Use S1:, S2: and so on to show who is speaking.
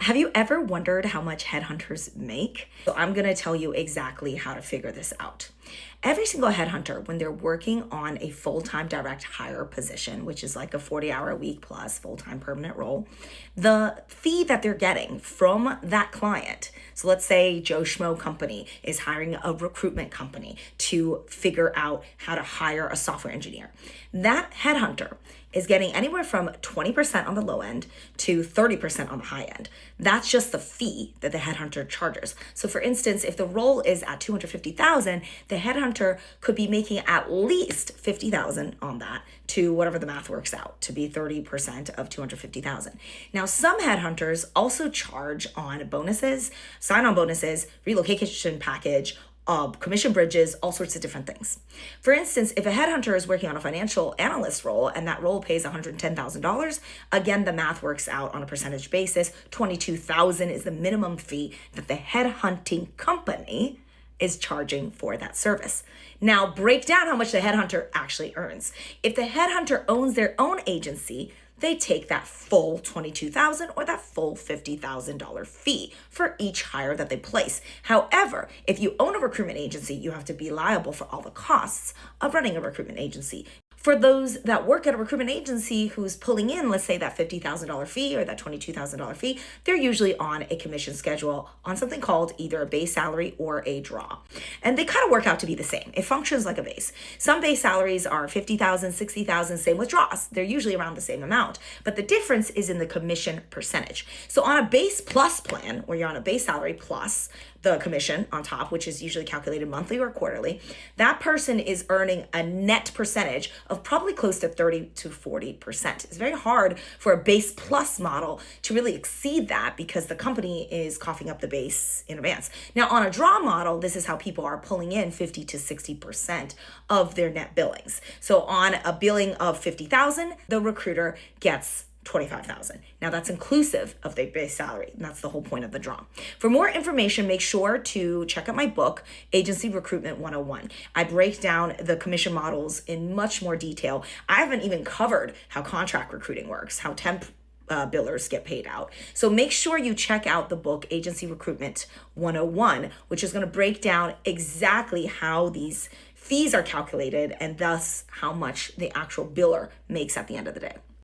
S1: Have you ever wondered how much headhunters make? So I'm gonna tell you exactly how to figure this out. Every single headhunter, when they're working on a full-time direct hire position, which is like a 40-hour a week plus full-time permanent role, the fee that they're getting from that client, so let's say Joe Schmo company is hiring a recruitment company to figure out how to hire a software engineer. That headhunter is getting anywhere from 20% on the low end to 30% on the high end. That's just the fee that the headhunter charges. So for instance, if the role is at 250,000, the headhunter could be making at least 50,000 on that to whatever the math works out to be 30% of 250,000. Now, some headhunters also charge on bonuses, sign-on bonuses, relocation package, commission bridges, all sorts of different things. For instance, if a headhunter is working on a financial analyst role and that role pays $110,000, again, the math works out on a percentage basis. $22,000 is the minimum fee that the headhunting company is charging for that service. Now, break down how much the headhunter actually earns. If the headhunter owns their own agency, they take that full $22,000 or that full $50,000 fee for each hire that they place. However, if you own a recruitment agency, you have to be liable for all the costs of running a recruitment agency. For those that work at a recruitment agency who's pulling in, let's say that $50,000 fee or that $22,000 fee, they're usually on a commission schedule on something called either a base salary or a draw. And they kind of work out to be the same. It functions like a base. Some base salaries are $50,000, $60,000, same with draws. They're usually around the same amount, but the difference is in the commission percentage. So on a base plus plan, where you're on a base salary plus the commission on top, which is usually calculated monthly or quarterly, that person is earning a net percentage of probably close to 30 to 40%. It's very hard for a base plus model to really exceed that because the company is coughing up the base in advance. Now, on a draw model, this is how people are pulling in 50 to 60% of their net billings. So on a billing of 50,000, the recruiter gets 25,000. Now that's inclusive of the base salary. And that's the whole point of the draw. For more information, make sure to check out my book, Agency Recruitment 101. I break down the commission models in much more detail. I haven't even covered how contract recruiting works, how temp billers get paid out. So make sure you check out the book, Agency Recruitment 101, which is going to break down exactly how these fees are calculated and thus how much the actual biller makes at the end of the day.